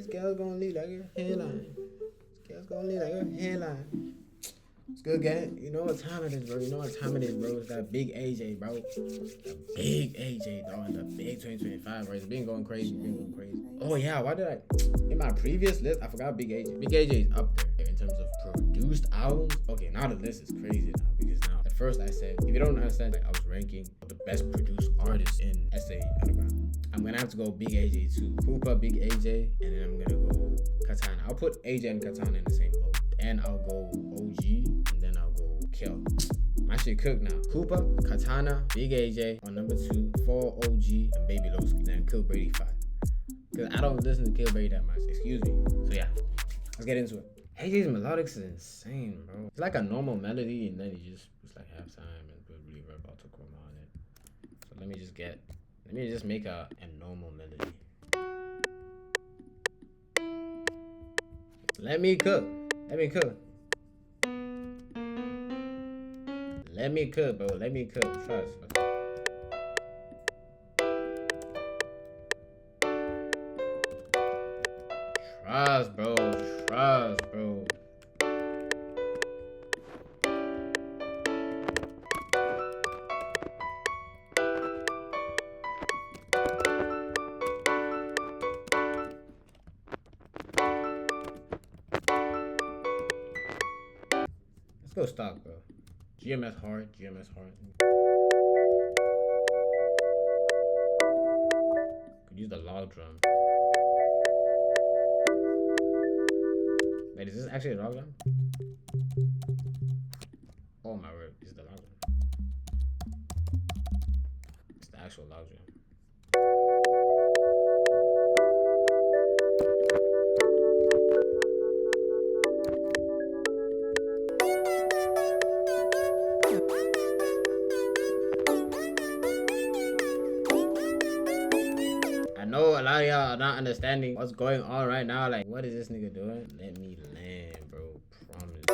This girl's gonna leave like her hairline. This girl's gonna leave like her hairline. It's good, gang. You know what time it is, bro. You know what time it is, bro. It's that big AJ, bro. The big AJ, dog. And the big 2025, bro. It's been going crazy. Been going crazy. Oh, yeah. Why did I... In my previous list, I forgot Big AJ. Big AJ is up there in terms of produced albums. Okay, now the list is crazy now. Because now, at first I said, if you don't understand, like, I was ranking the best produced artists in SA Underground. I'm gonna have to go Big AJ too. Koopa, Big AJ, and then I'm gonna go Katana. I'll put AJ and Katana in the same boat. And I'll go OG, and then I'll go Kill. My shit cooked now. Koopa, Katana, Big AJ on number 2, 4 OG, and Baby Lowski, then Kill Brady 5. Cause I don't listen to Kill Brady that much, excuse me. So yeah, let's get into it. AJ's melodics is insane, bro. It's like a normal melody, and then he just was like halftime and put reverb autochroma on it. So let me just make a normal melody. Let me cook. Let me cook. Let me cook, bro. Let me cook. Trust. Trust, bro. Trust, bro. Let's go stock, bro. GMS hard. GMS hard. Could use the log drum. Wait, is this actually a log drum? Oh my word, this is the log drum. It's the actual log drum. I know a lot of y'all are not understanding what's going on right now. Like, what is this nigga doing? Let me land, bro. Promise.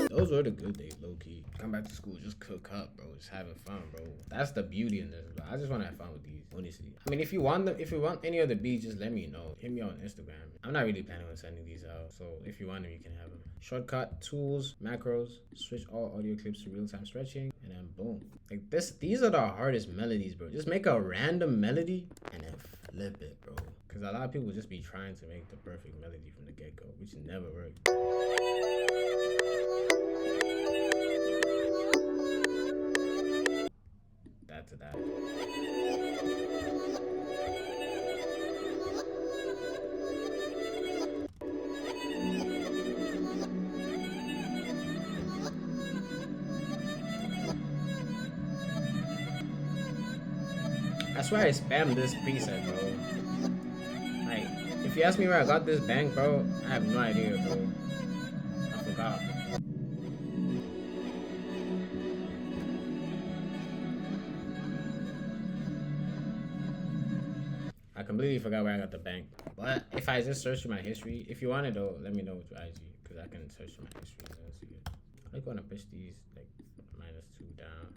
Those were the good days, low key. Come back to school, just cook up, bro. Just having fun, bro. That's the beauty in this, bro. I just want to have fun with these, honestly. I mean, if you want any of the beats, just let me know. Hit me on Instagram. I'm not really planning on sending these out, so if you want them, you can have them. Shortcut, tools, macros, switch all audio clips to real-time stretching, and then boom. Like this, these are the hardest melodies, bro. Just make a random melody and then flip it, bro. Because a lot of people just be trying to make the perfect melody from the get-go, which never works. That to that. I swear I spammed this preset, bro. Like, if you ask me where I got this bank, bro, I have no idea, bro. I forgot. I completely forgot where I got the bank. But if I just search through my history, if you want it though, let me know with your IG, because I can search through my history and see it. I'm gonna push these like -2 down.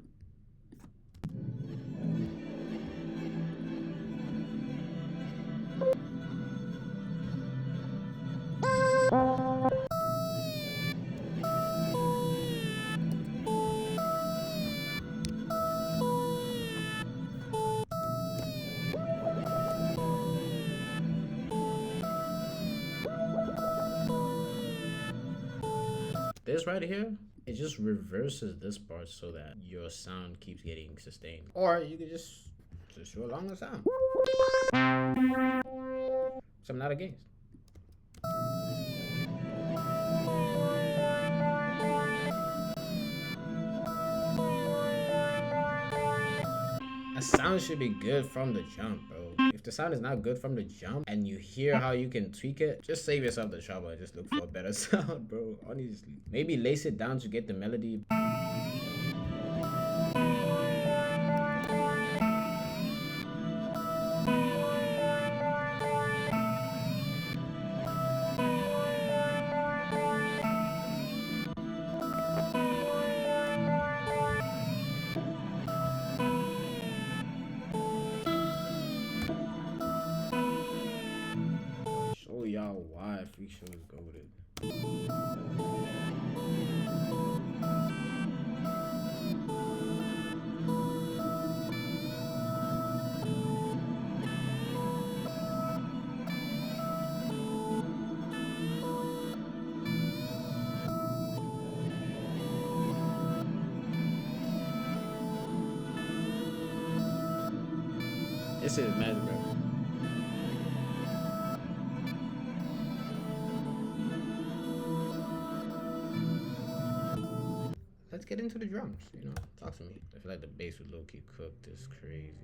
This right here, it just reverses this part so that your sound keeps getting sustained. Or you could just show along the sound. So I'm not against. A sound should be good from the jump, bro. If the sound is not good from the jump and you hear how you can tweak it, just save yourself the trouble and just look for a better sound, bro. Honestly. Maybe lace it down to get the melody. Freak show is goated. This is magic, bro. Let's get into the drums, you know. Talk to me. I feel like the bass would low-key cook this crazy.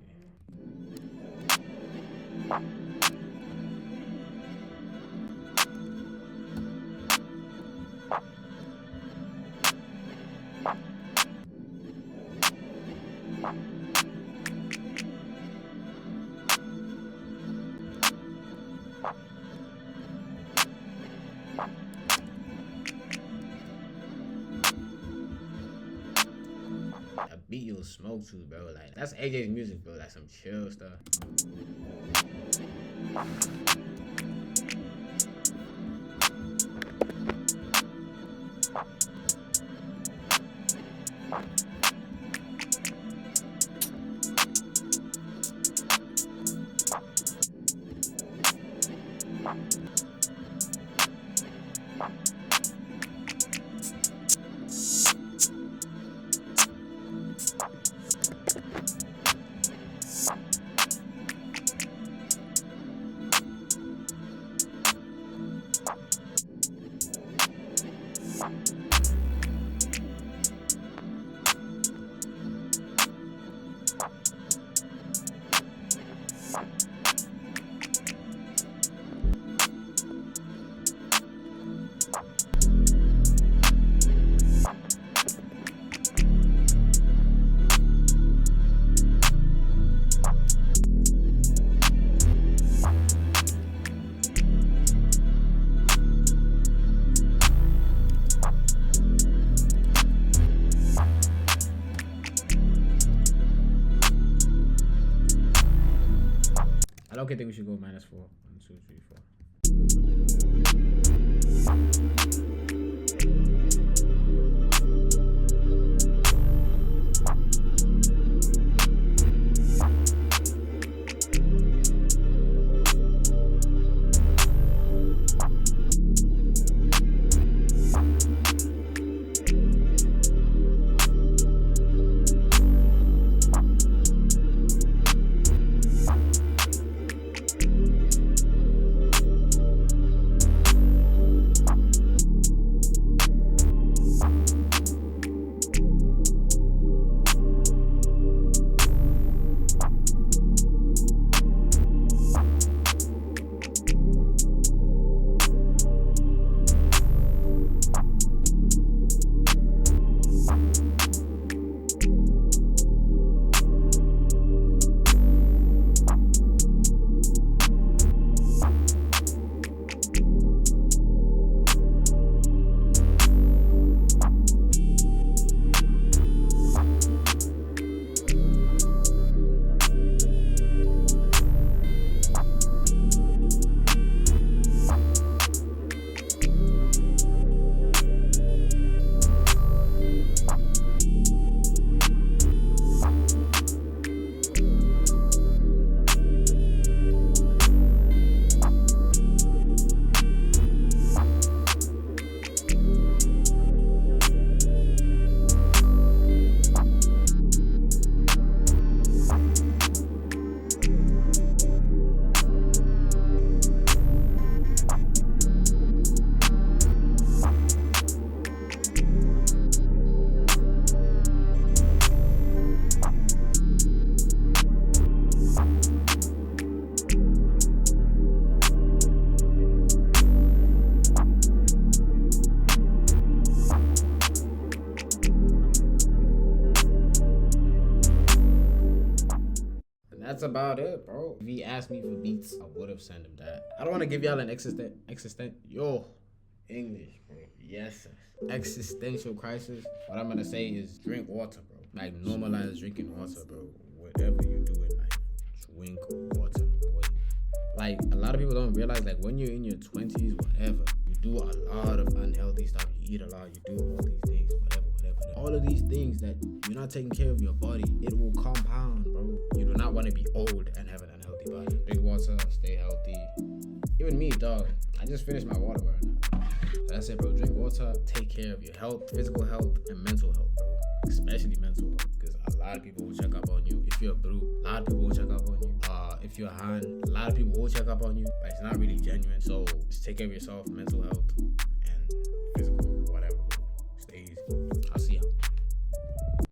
That beat you'll smoke to, bro. Like, that's AJ's music, bro. Like some chill stuff. I don't think we should go -4. 1, 2, 3, 4. That's about it, bro. If he asked me for beats, I would have sent him that. I don't want to give y'all an English, bro. Yes. Existential crisis. What I'm gonna say is drink water, bro. Like normalize drinking water, bro. Whatever you do in life, drink water, boy. Like like a lot of people don't realize, like when you're in your 20s, whatever, you do a lot of unhealthy stuff. You eat a lot. You do all these things, whatever. All of these things that you're not taking care of your body, it will compound, bro. You do not want to be old and have an unhealthy body. Drink water, stay healthy. Even me, dog. I just finished my water, bro. That's it, bro. Drink water, take care of your health, physical health, and mental health, bro. Especially mental health, because a lot of people will check up on you. If you're a bro, a lot of people will check up on you. If you're a han, a lot of people will check up on you, but it's not really genuine. So just take care of yourself, mental health, and